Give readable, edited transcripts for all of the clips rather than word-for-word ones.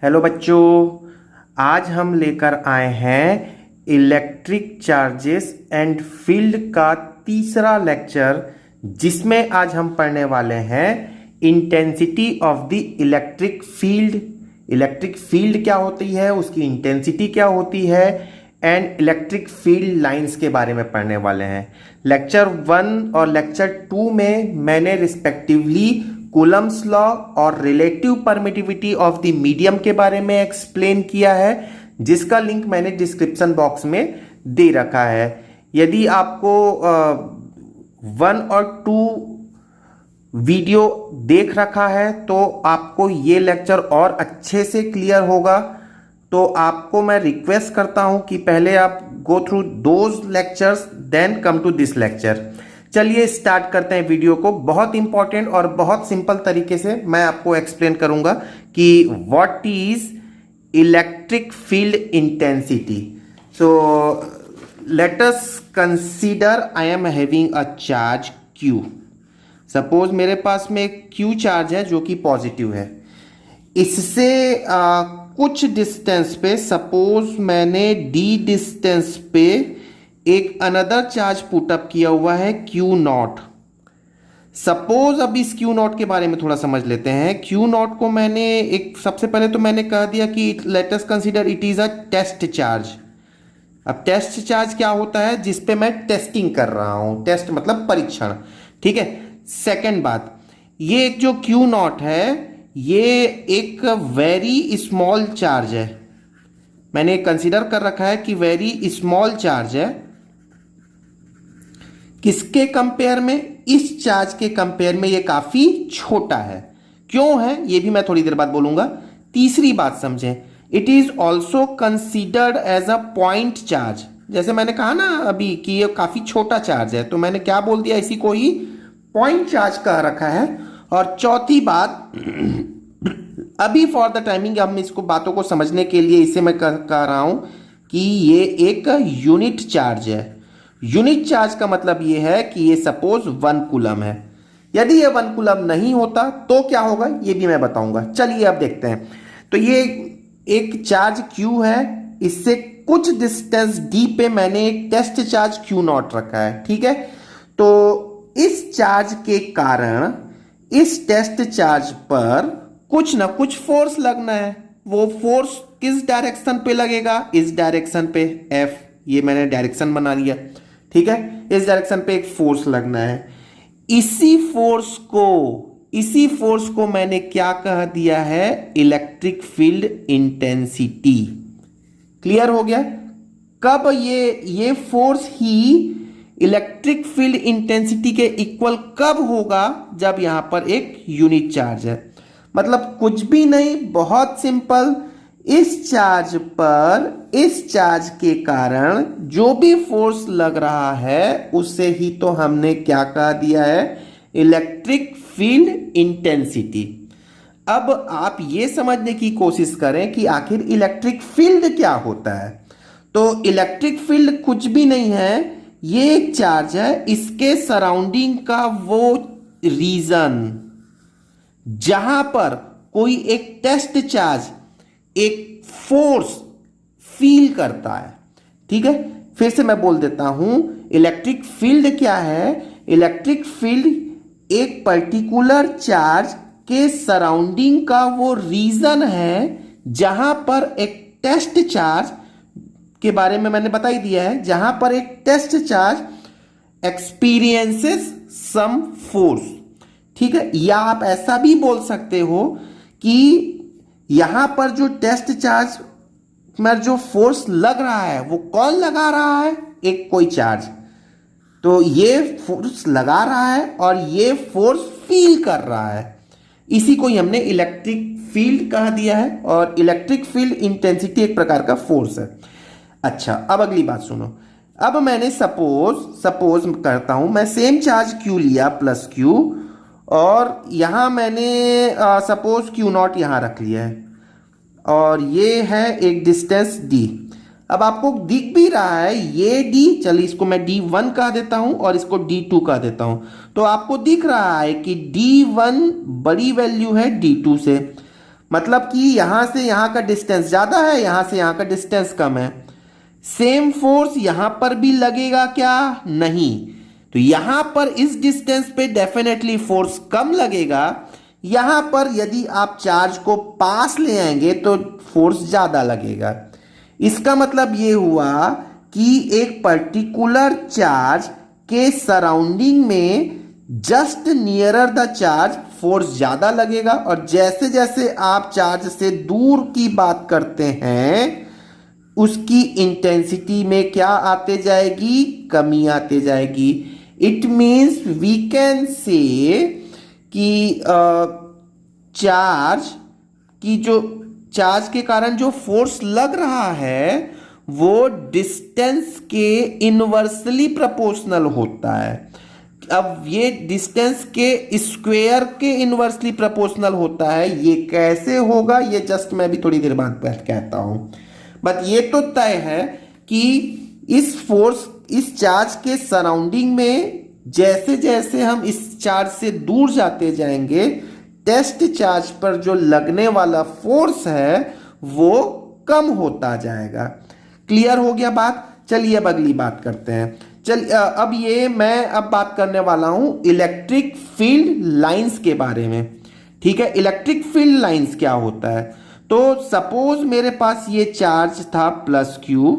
Hello बच्चों, आज हम लेकर आए हैं इलेक्ट्रिक चार्जेस एंड फील्ड का तीसरा लेक्चर, जिसमें आज हम पढ़ने वाले हैं intensity of the electric field. Electric field क्या होती है, उसकी इंटेंसिटी क्या होती है, एंड इलेक्ट्रिक फील्ड लाइंस के बारे में पढ़ने वाले हैं। लेक्चर 1 और लेक्चर 2 में मैंने रिस्पेक्टिवली कूलम्स लॉ और relative permittivity of the medium के बारे में एक्सप्लेन किया है, जिसका लिंक मैंने डिस्क्रिप्शन बॉक्स में दे रखा है। यदि आपको 1 और 2 वीडियो देख रखा है तो आपको ये लेक्चर और अच्छे से क्लियर होगा। तो आपको मैं रिक्वेस्ट करता हूं कि पहले आप go through those lectures then come to this lecture. चलिए स्टार्ट करते हैं वीडियो को। बहुत इंपॉर्टेंट और बहुत सिंपल तरीके से मैं आपको एक्सप्लेन करूंगा कि what is electric field intensity. So let us consider I am having a charge Q। Suppose मेरे पास में एक Q चार्ज है जो कि पॉजिटिव है। इससे कुछ डिस्टेंस पे, सपोज मैंने D डिस्टेंस पे एक अनदर चार्ज पुटअप किया हुआ है Q0। सपोज अब इस Q0 के बारे में थोड़ा समझ लेते हैं। Q0 को मैंने सबसे पहले तो मैंने कह दिया कि let us consider it is a test charge. अब टेस्ट चार्ज क्या होता है, जिस पे मैं टेस्टिंग कर रहा हूं। टेस्ट मतलब परीक्षण, ठीक है। सेकेंड बात, ये एक जो Q0 है ये एक वेरी स्मॉल चार्ज है। मैंने कंसीडर कर रखा है कि वेरी स्मॉल चार्ज है। किसके कंपेयर में? इस चार्ज के कंपेयर में ये काफी छोटा है। क्यों है ये भी मैं थोड़ी देर बाद बोलूंगा। तीसरी बात समझें, it is also considered as a point charge. जैसे मैंने कहा ना अभी कि ये काफी छोटा चार्ज है, तो मैंने क्या बोल दिया, इसी को ही पॉइंट चार्ज कह रखा है। और चौथी बात, अभी फॉर द टाइमिंग हम इसको बातों को समझने के लिए इसे मैं कह रहा हूं कि ये एक यूनिट चार्ज है। यूनिट चार्ज का मतलब ये है कि ये सपोज 1 कूलम है। यदि ये 1 कूलम नहीं होता तो क्या होगा ये भी मैं बताऊंगा। चलिए अब देखते हैं। तो ये एक चार्ज Q है, इससे कुछ डिस्टेंस D पे मैंने एक टेस्ट चार्ज Q0 रखा है, ठीक है। तो इस चार्ज के कारण इस टेस्ट चार्ज पर कुछ ना कुछ फोर्स लगना है। वो फोर्स किस डायरेक्शन पे लगेगा? इस डायरेक्शन पे, F, ये मैंने डायरेक्शन बना लिया, ठीक है। इस डायरेक्शन पे एक फोर्स लगना है। इसी फोर्स को मैंने क्या कह दिया है? Electric field intensity. क्लियर हो गया? कब ये फोर्स ही इलेक्ट्रिक फील्ड इंटेंसिटी के इक्वल कब होगा? जब यहां पर एक यूनिट चार्ज है। मतलब कुछ भी नहीं, बहुत सिंपल। इस चार्ज पर, इस चार्ज के कारण जो भी फोर्स लग रहा है उससे ही तो हमने क्या कह दिया है? Electric field intensity. अब आप ये समझने की कोशिश करें कि आखिर इलेक्ट्रिक फील्ड क्या होता है। तो इलेक्ट्रिक फील्ड कुछ भी नहीं है, ये एक चार्ज है, इसके सराउंडिंग का वो रीजन जहां पर कोई एक टेस्ट चार्ज एक फोर्स फील करता है, ठीक है। फिर से मैं बोल देता हूं, इलेक्ट्रिक फील्ड क्या है? इलेक्ट्रिक फील्ड एक पर्टिकुलर चार्ज के सराउंडिंग का वो रीजन है जहां पर एक टेस्ट चार्ज के बारे में मैंने बता ही दिया है, जहां पर एक test charge experiences some force, ठीक है। या आप ऐसा भी बोल सकते हो कि यहां पर जो टेस्ट चार्ज में जो फोर्स लग रहा है वो कौन लगा रहा है? एक कोई चार्ज। तो ये फोर्स लगा रहा है और ये फोर्स फील कर रहा है। इसी को ही हमने इलेक्ट्रिक फील्ड कह दिया है। और इलेक्ट्रिक फील्ड इंटेंसिटी एक प्रकार का फोर्स है। अच्छा, अब अगली बात सुनो। अब मैंने सपोज करता हूं, मैं सेम चार्ज Q लिया प्लस Q, और यहां मैंने सपोज Q0 यहां रख लिया है, और ये है एक डिस्टेंस D। अब आपको दिख भी रहा है ये D, चलिए इसको मैं D1 कह देता हूं और इसको D2 कह देता हूं। तो आपको दिख रहा है कि D1 बड़ी वैल्यू है D2 से। मतलब कि यहां से यहां का डिस्टेंस ज्यादा है, यहां से यहां का डिस्टेंस कम है। सेम फोर्स यहां पर भी लगेगा क्या? नहीं। तो यहां पर इस डिस्टेंस पे डेफिनेटली फोर्स कम लगेगा। यहां पर यदि आप चार्ज को पास ले आएंगे तो फोर्स ज्यादा लगेगा। इसका मतलब ये हुआ कि एक पर्टिकुलर चार्ज के सराउंडिंग में just nearer the charge force ज्यादा लगेगा, और जैसे जैसे आप चार्ज से दूर की बात करते हैं उसकी इंटेंसिटी में क्या आते जाएगी? कमी आते जाएगी। It means we can say कि चार्ज की जो चार्ज के कारण जो फोर्स लग रहा है वो डिस्टेंस के इनवर्सली प्रोपोर्शनल होता है। अब ये डिस्टेंस के स्क्वायर के इनवर्सली प्रोपोर्शनल होता है। ये कैसे होगा ये जस्ट मैं भी थोड़ी देर बाद कहता हूं। बट ये तो तय है कि इस फोर्स इस चार्ज के सराउंडिंग में जैसे जैसे हम इस चार्ज से दूर जाते जाएंगे टेस्ट चार्ज पर जो लगने वाला फोर्स है वो कम होता जाएगा। क्लियर हो गया बात? चलिए अब अगली बात करते हैं। अब ये मैं अब बात करने वाला हूं इलेक्ट्रिक फील्ड लाइंस के बारे में। ठीक है, इलेक्ट्रिक फील्ड लाइंस क्या होता है? तो सपोज मेरे पास ये चार्ज था प्लस क्यू।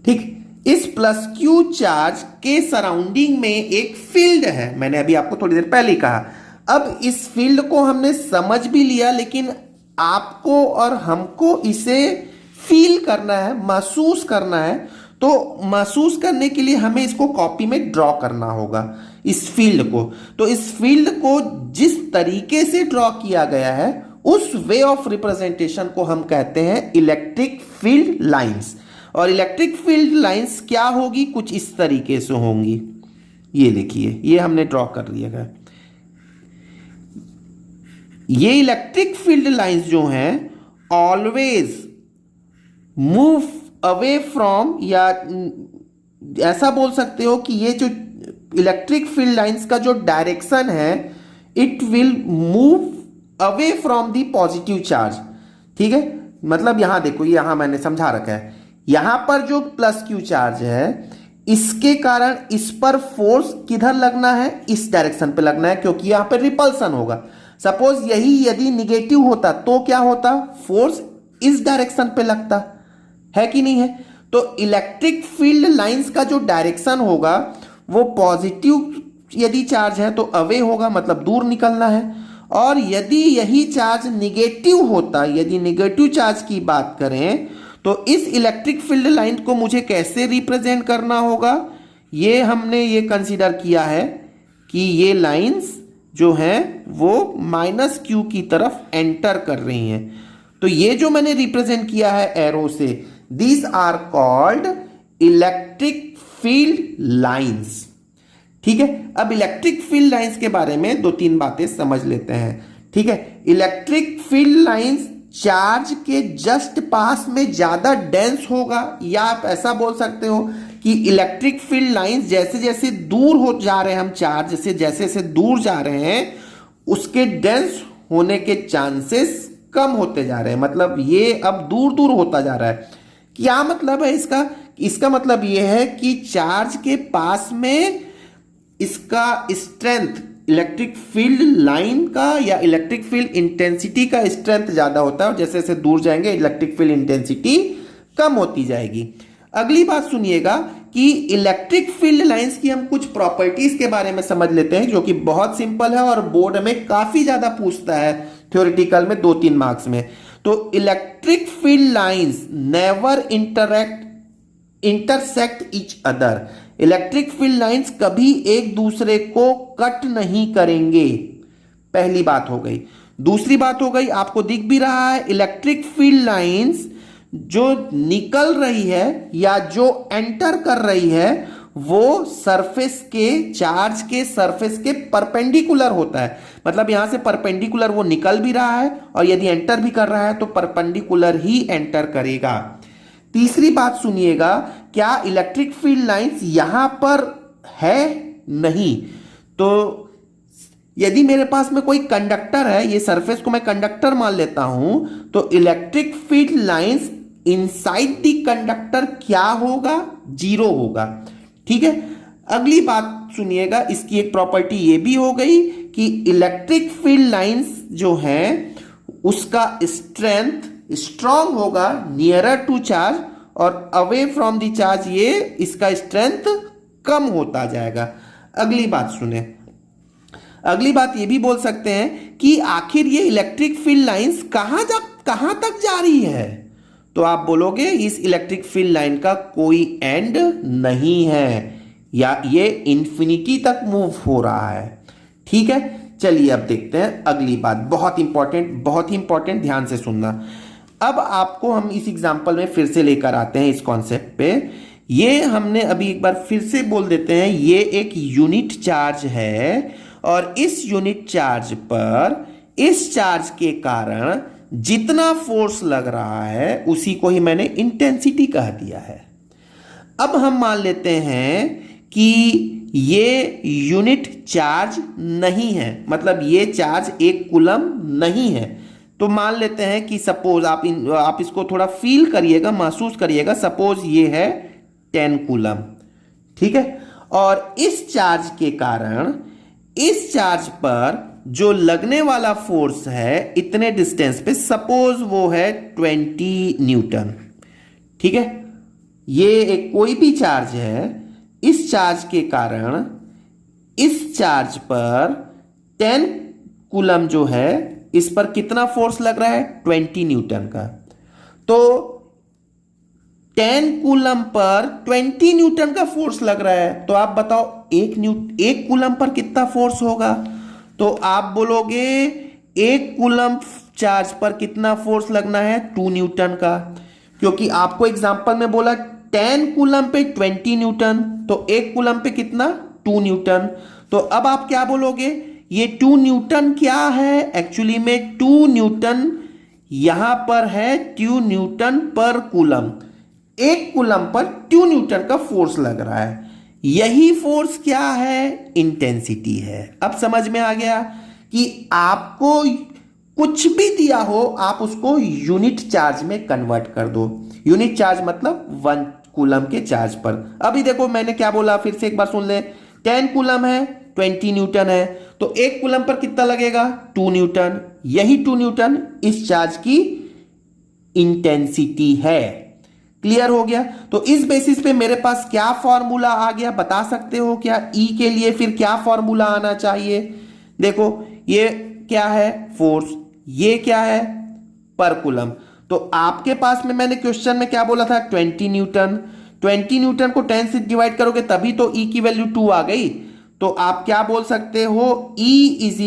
ठीक, इस प्लस क्यू चार्ज के सराउंडिंग में एक फील्ड है, मैंने अभी आपको थोड़ी देर पहले कहा। अब इस फील्ड को हमने समझ भी लिया, लेकिन आपको और हमको इसे फील करना है, महसूस करना है। तो महसूस करने के लिए हमें इसको कॉपी में ड्रॉ करना होगा इस फील्ड को। तो इस फील्ड को जिस तरीके से ड्रॉ किया गया है उस वे ऑफ रिप्रेजेंटेशन को हम कहते हैं इलेक्ट्रिक फील्ड लाइंस। और इलेक्ट्रिक फील्ड लाइंस क्या होगी? कुछ इस तरीके से होंगी। ये देखिए, ये हमने ड्रॉ कर लिया है। ये इलेक्ट्रिक फील्ड लाइंस जो हैं ऑलवेज मूव अवे फ्रॉम, या ऐसा बोल सकते हो कि ये जो इलेक्ट्रिक फील्ड लाइंस का जो डायरेक्शन है it will move away from the positive charge. ठीक है, मतलब यहां देखो, यहां मैंने समझा रखा है, यहां पर जो प्लस क्यू चार्ज है इसके कारण इस पर फोर्स किधर लगना है? इस डायरेक्शन पे लगना है, क्योंकि यहां पर रिपल्सन होगा। सपोज यही यदि निगेटिव होता तो क्या होता? फोर्स इस डायरेक्शन पे लगता है कि नहीं है? तो इलेक्ट्रिक फील्ड लाइंस का जो डायरेक्शन होगा वो पॉजिटिव यदि चार्ज है तो अवे होगा, मतलब दूर निकलना है। और यदि यही चार्ज निगेटिव होता, यदि निगेटिव चार्ज की बात करें तो इस इलेक्ट्रिक फील्ड लाइन को मुझे कैसे रिप्रेजेंट करना होगा? ये हमने ये कंसीडर किया है कि ये लाइंस जो हैं वो माइनस क्यू की तरफ एंटर कर रही हैं। तो ये जो मैंने रिप्रेजेंट किया है एरो से, these are called electric field lines. ठीक है, अब इलेक्ट्रिक फील्ड लाइंस के बारे में दो तीन बातें समझ लेते हैं। ठीक है, इलेक्ट्रिक फील्ड लाइंस चार्ज के जस्ट पास में ज्यादा डेंस होगा, या आप ऐसा बोल सकते हो कि इलेक्ट्रिक फील्ड लाइंस जैसे जैसे दूर हो जा रहे हैं हम चार्ज से, जैसे जैसे दूर जा रहे हैं उसके डेंस होने के चांसेस कम होते जा रहे हैं। मतलब ये अब दूर दूर होता जा रहा है। क्या मतलब है इसका? इसका मतलब ये है कि चार्ज के पास में इसका स्ट्रेंथ, इलेक्ट्रिक फील्ड लाइन का या इलेक्ट्रिक फील्ड इंटेंसिटी का स्ट्रेंथ ज्यादा होता है, और जैसे जैसे दूर जाएंगे इलेक्ट्रिक फील्ड इंटेंसिटी कम होती जाएगी। अगली बात सुनिएगा कि इलेक्ट्रिक फील्ड लाइंस की हम कुछ प्रॉपर्टीज के बारे में समझ लेते हैं, जो कि बहुत सिंपल है और बोर्ड में काफी ज्यादा पूछता है थ्योरेटिकल में 2-3 मार्क्स में। तो electric field lines never intersect each other. Electric field lines कभी एक दूसरे को कट नहीं करेंगे, पहली बात हो गई। दूसरी बात हो गई, आपको दिख भी रहा है, इलेक्ट्रिक फील्ड लाइंस जो निकल रही है या जो एंटर कर रही है वो सरफेस के, चार्ज के सरफेस के परपेंडिकुलर होता है। मतलब यहां से परपेंडिकुलर वो निकल भी रहा है, और यदि एंटर भी कर रहा है तो परपेंडिकुलर ही एंटर करेगा। तीसरी बात सुनिएगा, क्या इलेक्ट्रिक फील्ड लाइंस यहां पर है? नहीं। तो यदि मेरे पास में कोई कंडक्टर है, ये सरफेस को मैं कंडक्टर मान लेता हूं, तो electric field lines inside the conductor क्या होगा? जीरो होगा। ठीक है, अगली बात सुनिएगा, इसकी एक प्रॉपर्टी ये भी हो गई कि इलेक्ट्रिक फील्ड लाइंस जो है उसका स्ट्रेंथ स्ट्रांग होगा नियरर टू चार्ज, और अवे फ्रॉम द चार्ज ये इसका स्ट्रेंथ कम होता जाएगा। अगली बात सुने, अगली बात ये भी बोल सकते हैं कि आखिर ये इलेक्ट्रिक फील्ड लाइंस कहां तक जा रही है? तो आप बोलोगे इस इलेक्ट्रिक फील्ड लाइन का कोई एंड नहीं है, या ये इंफिनिटी तक मूव हो रहा है। ठीक है, चलिए अब देखते हैं अगली बात, बहुत ही इंपॉर्टेंट, ध्यान से सुनना। अब आपको हम इस एग्जांपल में फिर से लेकर आते हैं इस कॉन्सेप्ट पे। ये हमने अभी एक बार फिर से बोल देते हैं, ये एक यूनिट चार्ज है, और इस यूनिट चार्ज पर इस चार्ज के कारण जितना फोर्स लग रहा है उसी को ही मैंने इंटेंसिटी कह दिया है। अब हम मान लेते हैं कि ये यूनिट चार्ज नहीं है, मतलब ये चार्ज 1 कूलम नहीं है। तो मान लेते हैं कि सपोज आप इसको थोड़ा फील करिएगा, महसूस करिएगा, सपोज ये है 10 कूलम। ठीक है, और इस चार्ज के कारण इस चार्ज पर जो लगने वाला फोर्स है इतने डिस्टेंस पे, सपोज वो है 20 न्यूटन। ठीक है, ये एक कोई भी चार्ज है, इस चार्ज के कारण इस चार्ज पर 10 कूलम जो है इस पर कितना फोर्स लग रहा है? 20 न्यूटन का। तो 10 कूलम पर 20 न्यूटन का फोर्स लग रहा है, तो आप बताओ एक कूलम पर कितना फोर्स होगा? तो आप बोलोगे 1 कूलम चार्ज पर कितना फोर्स लगना है? 2 न्यूटन का, क्योंकि आपको एग्जांपल में बोला 10 कूलम पे 20 न्यूटन, तो 1 कूलम पे कितना? 2 न्यूटन। तो अब आप क्या बोलोगे? ये 2 न्यूटन क्या है? एक्चुअली में 2 न्यूटन यहां पर है 2 न्यूटन पर कूलम। 1 कूलम पर 2 न्यूटन का फोर्स लग रहा है, यही फोर्स क्या है? इंटेंसिटी है। अब समझ में आ गया कि आपको कुछ भी दिया हो आप उसको यूनिट चार्ज में कन्वर्ट कर दो। यूनिट चार्ज मतलब 1 कूलम के चार्ज पर। अभी देखो मैंने क्या बोला, फिर से एक बार सुन ले। 10 कूलम है, 20 न्यूटन है, तो 1 कूलम पर कितना लगेगा? 2 न्यूटन। यही 2 न्यूटन इस चार्ज की इंटेंसिटी है। क्लियर हो गया? तो इस बेसिस पे मेरे पास क्या फॉर्मूला आ गया, बता सकते हो क्या? ई के लिए फिर क्या फॉर्मूला आना चाहिए? देखो ये क्या है? फोर्स। ये क्या है? पर कूलम। तो आपके पास में मैंने क्वेश्चन में क्या बोला था? 20 न्यूटन। 20 न्यूटन को 10 से डिवाइड करोगे तभी तो ई की वैल्यू 2 आ गई। तो आप क्या बोल सकते हो? ई इज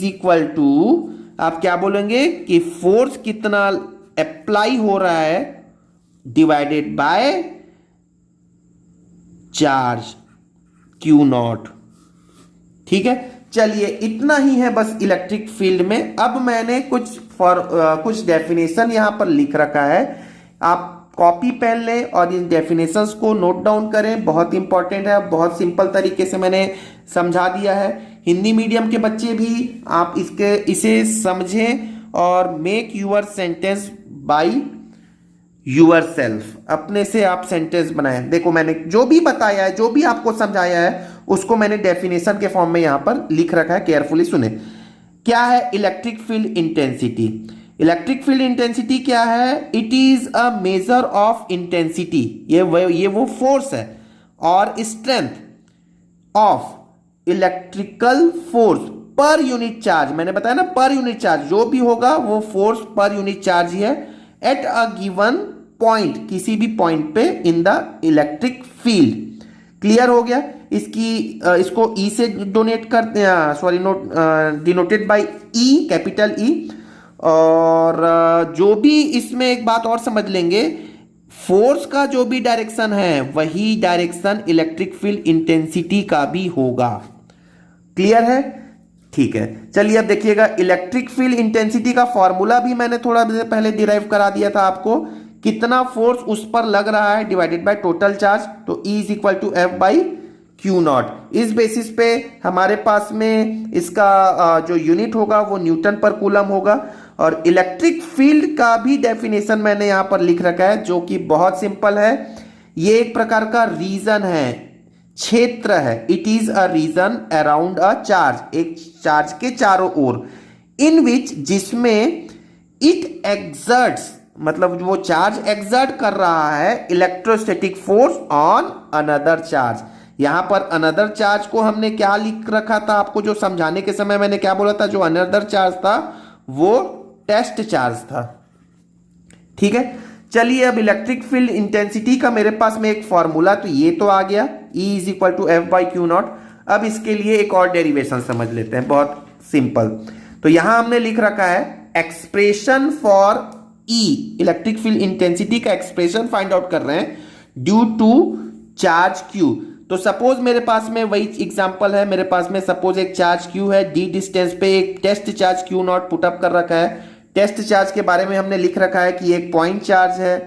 इक्वल टू आप क्या बोलेंगे कि फोर्स कितना अप्लाई हो रहा है divided by charge Q not. ठीक है, चलिए इतना ही है बस इलेक्ट्रिक फील्ड में। अब मैंने कुछ डेफिनेशन यहां पर लिख रखा है, आप कॉपी पेन लें और इन डेफिनेशंस को नोट डाउन करें, बहुत इंपॉर्टेंट है। बहुत सिंपल तरीके से मैंने समझा दिया है, हिंदी मीडियम के बच्चे भी आप इसे समझें और make your sentence by yourself, अपने से आप सेंटेंस बनाएं। देखो मैंने जो भी बताया है, जो भी आपको समझाया है, उसको मैंने डेफिनेशन के फॉर्म में यहां पर लिख रखा है, केयरफुली सुने। क्या है electric field intensity? Electric field intensity क्या है? It is a measure of intensity, ये वो फोर्स है और strength of electrical force per unit charge. मैंने बताया ना, पर यूनिट चार्ज जो भी होगा वो फोर्स पर यूनिट चार्ज ही है, एट अ गिवन पॉइंट, किसी भी पॉइंट पे in the electric field. Clear हो गया? इसको ई से denoted by E, capital E. और जो भी इसमें एक बात और समझ लेंगे, फोर्स का जो भी डायरेक्शन है वही डायरेक्शन इलेक्ट्रिक फील्ड इंटेंसिटी का भी होगा। क्लियर है? ठीक है, चलिए अब देखिएगा, इलेक्ट्रिक फील्ड इंटेंसिटी का फॉर्मूला भी मैंने थोड़ा देर पहले डिराइव करा दिया था आपको। कितना फोर्स उस पर लग रहा है डिवाइडेड बाय टोटल चार्ज, तो E is equal to F by q naught. इस बेसिस पे हमारे पास में इसका जो यूनिट होगा वो न्यूटन पर कूलम होगा। और इलेक्ट्रिक फील्ड का भी डेफिनेशन मैंने यहां पर लिख रखा है जो कि बहुत सिंपल है। ये एक प्रकार का रीजन है, क्षेत्र है। It is a region around a charge, एक चार्ज के चारों ओर, इन विच जिसमें इट एक्सर्ट्स, मतलब वो चार्ज एक्सर्ट कर रहा है electrostatic force on another charge. यहां पर अनदर चार्ज को हमने क्या लिख रखा था, आपको जो समझाने के समय मैंने क्या बोला था, जो अनदर चार्ज था वो टेस्ट चार्ज था। ठीक है, चलिए अब इलेक्ट्रिक फील्ड इंटेंसिटी का मेरे पास में एक फॉर्मूला, तो ये तो आ गया, E is equal to F by q naught. अब इसके लिए एक और डेरिवेशन समझ लेते हैं, बहुत सिंपल। तो यहां हमने लिख रखा है expression for E, electric field intensity का एक्सप्रेशन फाइंड आउट कर रहे हैं ड्यू टू चार्ज Q। तो सपोज मेरे पास में वही एग्जांपल है, मेरे पास में सपोज एक चार्ज Q है, d डिस्टेंस पे एक test charge Q naught put up कर रखा है। टेस्ट चार्ज के बारे में हमने लिख रखा है कि एक पॉइंट चार्ज है,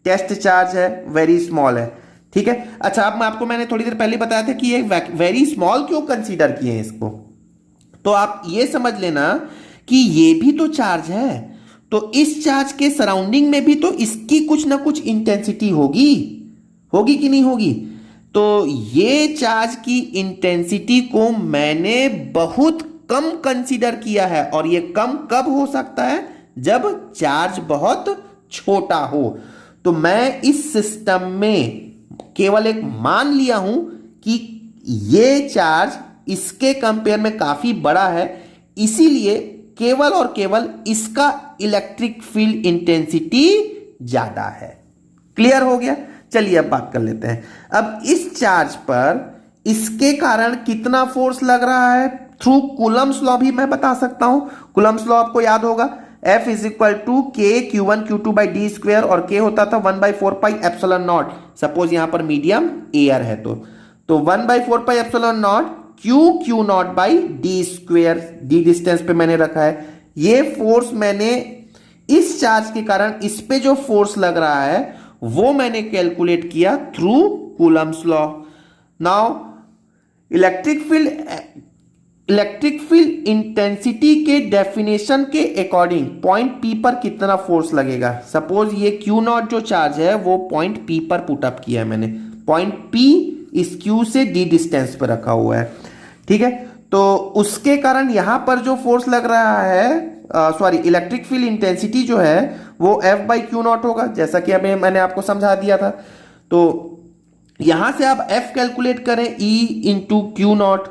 टेस्ट चार्ज है, वेरी स्मॉल है। ठीक है, अच्छा अब आपको मैंने थोड़ी देर पहले बताया था कि ये वेरी स्मॉल क्यों कंसीडर किए हैं इसको, तो आप ये समझ लेना कि ये भी तो चार्ज है, तो इस चार्ज के सराउंडिंग में भी तो इसकी कुछ ना कुछ इंटेंसिटी होगी, होगी कि नहीं होगी। तो ये चार्ज की इंटेंसिटी को मैंने बहुत कम कंसीडर किया है, और ये कम कब हो सकता है, जब चार्ज बहुत छोटा हो। तो मैं इस सिस्टम में केवल एक मान लिया हूं कि ये चार्ज इसके कंपेयर में काफी बड़ा है, इसीलिए केवल और केवल इसका इलेक्ट्रिक फील्ड इंटेंसिटी ज्यादा है। क्लियर हो गया, चलिए अब बात कर लेते हैं। अब इस चार्ज पर इसके कारण कितना फोर्स लग रहा है, थ्रू कूलम्स लॉ भी मैं बता सकता हूं। कूलम्स लॉ आपको याद होगा, F इज इक्वल टू के Q1 Q2 by d square, और K होता था 1/4 पाई एप्सिलॉन नॉट। सपोज यहां पर मीडियम एयर है तो 1/4 pi epsilon naught Q not by d square, D distance पे मैंने रखा है। ये फोर्स मैंने इस चार्ज के कारण इस पे जो फोर्स लग रहा है वो मैंने कैलकुलेट किया through Coulomb's law. Now electric field intensity के डेफिनेशन के अकॉर्डिंग पॉइंट P पर कितना फोर्स लगेगा। सपोज ये Q नॉट जो चार्ज है वो पॉइंट P पर पुट अप किया है मैंने, पॉइंट P इस Q से D डिस्टेंस पर रखा हुआ है। ठीक है, तो उसके कारण यहां पर जो फोर्स लग रहा है, सॉरी इलेक्ट्रिक फील्ड इंटेंसिटी जो है वो F बाई क्यू नॉट होगा, जैसा कि अभी मैंने आपको समझा दिया था। तो यहां से आप F कैलकुलेट करें E इंटू क्यू नॉट,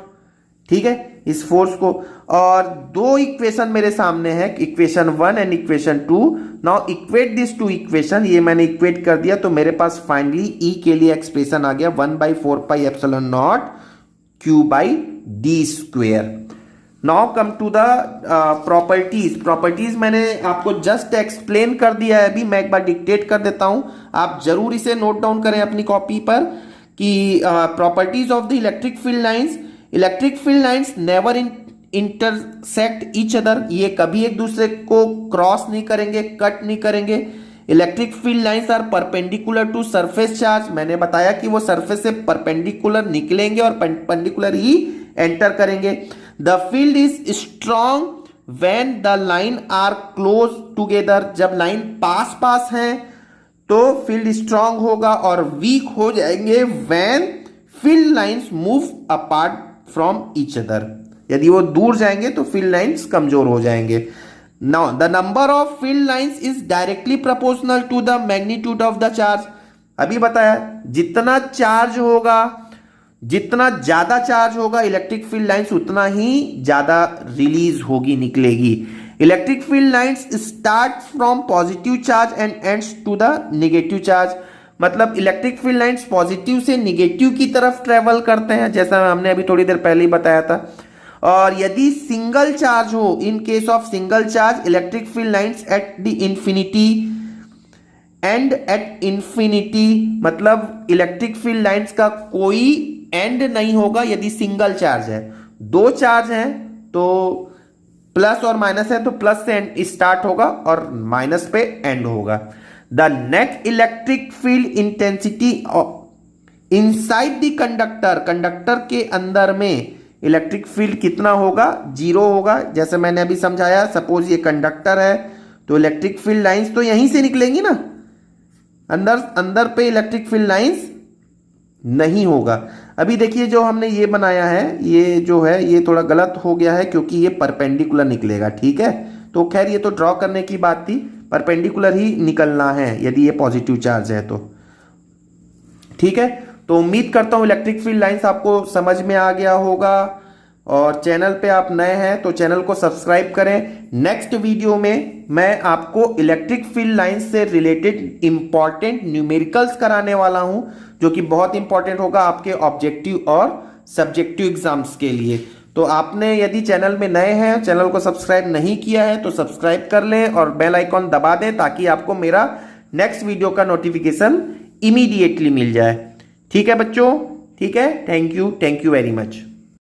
ठीक है, इस फोर्स को। और दो इक्वेशन मेरे सामने है, equation 1 and equation 2। Now equate this two equation, ये मैंने इक्वेट कर दिया, तो मेरे पास फाइनली E के लिए एक्सप्रेशन आ गया 1/4 pi epsilon naught Q by d square. Now come to the properties मैंने आपको जस्ट एक्सप्लेन कर दिया है, अभी मैं एक बार डिक्टेट कर देता हूं, आप जरूर इसे नोट डाउन करें अपनी कॉपी पर कि properties of the electric field lines. Electric field lines never intersect each other, ये कभी एक दूसरे को क्रॉस नहीं करेंगे, कट नहीं करेंगे। Electric field lines are perpendicular to surface charge, मैंने बताया कि वो सरफेस से परपेंडिकुलर निकलेंगे और परपेंडिकुलर ही एंटर करेंगे। The field is strong when the line are close together, जब लाइन पास पास है तो फील्ड स्ट्रॉन्ग होगा, और वीक हो जाएंगे when field lines move apart from each other, यदि वो दूर जाएंगे तो फील्ड लाइंस कमजोर हो जाएंगे। Now the number of field lines is directly proportional to the magnitude of the charge. अभी बताया जितना चार्ज होगा, जितना ज्यादा चार्ज होगा इलेक्ट्रिक फील्ड लाइंस उतना ही ज्यादा रिलीज होगी, निकलेगी। Electric field lines start from positive charge and ends to the negative charge, मतलब इलेक्ट्रिक फील्ड लाइंस पॉजिटिव से नेगेटिव की तरफ ट्रेवल करते हैं, जैसा हमने अभी थोड़ी देर पहले ही बताया था। और यदि सिंगल चार्ज हो, in case of single charge, electric field lines at the infinity and at infinity, मतलब इलेक्ट्रिक फील्ड लाइंस का कोई एंड नहीं होगा यदि सिंगल चार्ज है। दो चार्ज है तो प्लस और माइनस है तो प्लस से स्टार्ट होगा और माइनस पे एंड होगा। The net electric field intensity inside the conductor, conductor के अंदर में इलेक्ट्रिक फील्ड कितना होगा, 0 होगा। जैसे मैंने अभी समझाया, सपोज ये कंडक्टर है तो इलेक्ट्रिक फील्ड लाइंस तो यहीं से निकलेंगी ना, अंदर पे इलेक्ट्रिक फील्ड लाइंस नहीं होगा। अभी देखिए जो हमने ये बनाया है, ये जो है ये थोड़ा गलत हो गया है क्योंकि ये परपेंडिकुलर निकलेगा, ठीक है। तो खैर ये तो ड्रॉ करने की बात थी, परपेंडिकुलर ही निकलना है यदि ये पॉजिटिव चार्ज है तो, ठीक है। तो उम्मीद करता हूं इलेक्ट्रिक फील्ड लाइंस आपको समझ में आ गया होगा, और चैनल पे आप नए हैं तो चैनल को सब्सक्राइब करें। नेक्स्ट वीडियो में मैं आपको इलेक्ट्रिक फील्ड लाइंस से रिलेटेड इंपॉर्टेंट न्यूमेरिकल्स कराने वाला हूं, जो कि बहुत इंपॉर्टेंट होगा आपके ऑब्जेक्टिव और सब्जेक्टिव एग्जाम्स के लिए। तो आपने यदि चैनल में नए हैं, चैनल को सब्सक्राइब नहीं किया है तो सब्सक्राइब कर लें और बेल आइकॉन दबा दें ताकि आपको मेरा नेक्स्ट वीडियो का नोटिफिकेशन इमीडिएटली मिल जाए। ठीक है बच्चों, ठीक है। Thank you very much.